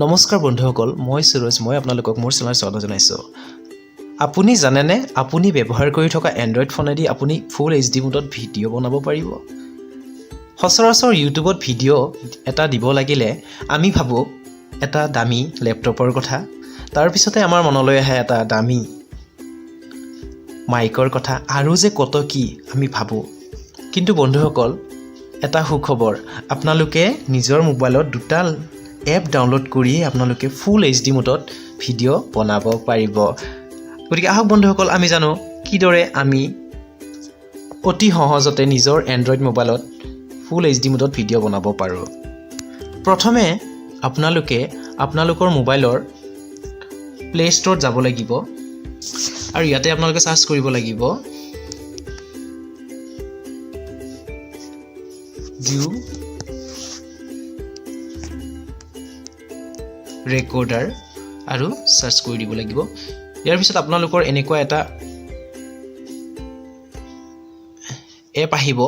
নমস্কাৰ বন্ধুসকল, মই সুৰজ। মই আপোনালোকক মোৰ চেনেলত স্বাগত জনাইছোঁ। আপুনি জানেনে, আপুনি ব্যৱহাৰ কৰি থকা এণ্ড্ৰইড ফোনেদি আপুনি ফুল HD মোডত ভিডিঅ' বনাব পাৰিব। সচৰাচৰ ইউটিউবত ভিডিঅ' এটা দিব লাগিলে আমি ভাবোঁ এটা দামী লেপটপৰ কথা, তাৰপিছতে আমাৰ মনলৈ আহে এটা দামী মাইকৰ কথা আৰু যে কত কি আমি ভাবোঁ। কিন্তু বন্ধুসকল, এটা সুখবৰ, আপোনালোকে নিজৰ মোবাইলত দুটা এপ ডাউনলোড কৰি আপোনালোকে ফুল HD মোডত ভিডিঅ' বনাব পাৰিব। গতিকে আহক বন্ধুসকল, আমি জানো কিদৰে আমি অতি সহজতে নিজৰ এণ্ড্ৰইড মোবাইলত ফুল HD মোডত ভিডিঅ' বনাব পাৰোঁ। প্ৰথমে আপোনালোকে আপোনালোকৰ মোবাইলৰ প্লে ষ্ট'ৰত যাব লাগিব আৰু ইয়াতে আপোনালোকে চাৰ্চ কৰিব লাগিব ভিউ ৰেকৰ্ডাৰ আৰু সাৰ্চ কৰি দিব লাগিব। ইয়াৰ পিছত আপোনালোকৰ এনেকুৱা এটা এপ আহিব,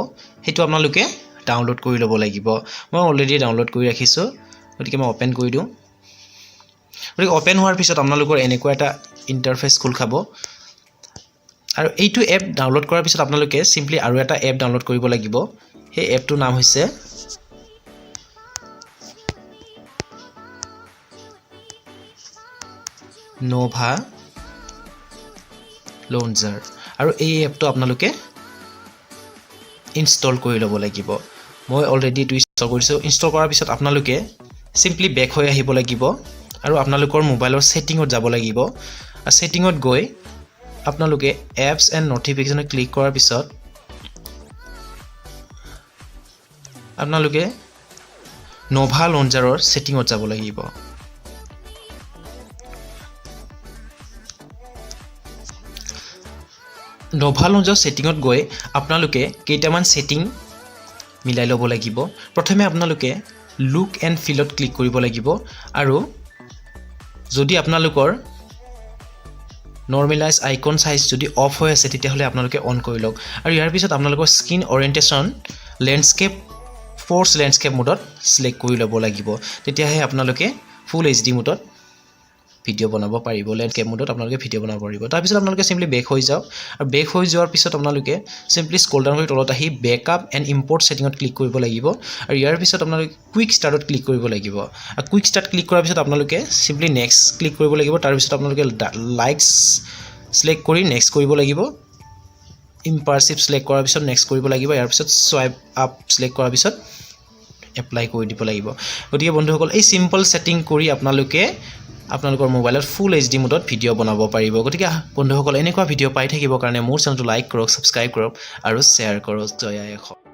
সেইটো আপোনালোকে ডাউনলোড কৰি ল'ব লাগিব। মই অলৰেডি ডাউনলোড কৰি ৰাখিছোঁ, গতিকে মই অপেন কৰি দিওঁ। গতিকে অপেন হোৱাৰ পিছত আপোনালোকৰ এনেকুৱা এটা ইণ্টাৰফেচ খোল খাব আৰু এইটো এপ ডাউনলোড কৰাৰ পিছত আপোনালোকে চিম্পলি আৰু এটা এপ ডাউনলোড কৰিব লাগিব। সেই এপটোৰ নাম হৈছে নোভা লঞ্চাৰ আৰু এই এপটো আপোনালোকে ইনষ্টল কৰি ল'ব লাগিব। মই অলৰেডি এইটো ইনষ্টল কৰিছোঁ। ইনষ্টল কৰাৰ পিছত আপোনালোকে চিম্পলি বেক হৈ আহিব লাগিব আৰু আপোনালোকৰ মোবাইলৰ ছেটিঙত যাব লাগিব। আৰু ছেটিঙত গৈ আপোনালোকে এপছ এণ্ড ন'টিফিকেশ্যনত ক্লিক কৰাৰ পিছত আপোনালোকে নোভা লঞ্চাৰৰ ছেটিঙত যাব লাগিব। নোভা লঞ্চাৰৰ ছেটিঙত গৈ আপোনালোকে কেইটামান ছেটিং মিলাই ল'ব লাগিব। প্ৰথমে আপোনালোকে লুক এণ্ড ফিলত ক্লিক কৰিব লাগিব আৰু যদি আপোনালোকৰ নৰ্মেলাইজ আইকন চাইজ যদি অফ হৈ আছে তেতিয়াহ'লে আপোনালোকে অন কৰি লওক। আৰু ইয়াৰ পিছত আপোনালোকৰ স্ক্ৰীন অৰিয়েণ্টেশ্যন লেণ্ডস্কেপ ফ'ৰ্চ লেণ্ডস্কেপ মোডত চিলেক্ট কৰি ল'ব লাগিব। তেতিয়াহে আপোনালোকে ফুল HD মোডত ভিডিঅ' বনাব পাৰিব। লেণ্ডস্কেপ মোডত আপোনালোকে ভিডিঅ' বনাব পাৰিব। তাৰপিছত আপোনালোকে চিম্পলি বেক হৈ যাওক আৰু বেক হৈ যোৱাৰ পিছত আপোনালোকে চিম্পলি স্ক্ৰল ডাউন কৰি তলত আহি বেকআপ এণ্ড ইম্পৰ্ট ছেটিঙত ক্লিক কৰিব লাগিব আৰু ইয়াৰ পিছত আপোনালোকে কুইক ষ্টাৰ্টত ক্লিক কৰিব লাগিব। আৰু কুইক ষ্টাৰ্ট ক্লিক কৰাৰ পিছত আপোনালোকে চিম্পলি নেক্সট ক্লিক কৰিব লাগিব। তাৰপিছত আপোনালোকে লাইকছ চিলেক্ট কৰি নেক্সট কৰিব লাগিব। ইম্পাৰচিভ চিলেক্ট কৰাৰ পিছত নেক্সট কৰিব লাগিব। ইয়াৰ পিছত চুৱাইপ আপ চিলেক্ট কৰাৰ পিছত এপ্লাই কৰি দিব লাগিব। গতিকে বন্ধুসকল, এই চিম্পল ছেটিং কৰি আপোনালোকে আপোনালোকৰ মোবাইলত ফুল HD মোডত ভিডিঅ' বনাব পাৰিব। গতিকে বন্ধুসকল, এনেকুৱা ভিডিঅ' পাই থাকিবৰ কাৰণে মোৰ চেনেলটো লাইক কৰক, ছাবস্ক্ৰাইব কৰক আৰু শ্বেয়াৰ কৰক। জয় আই অসম।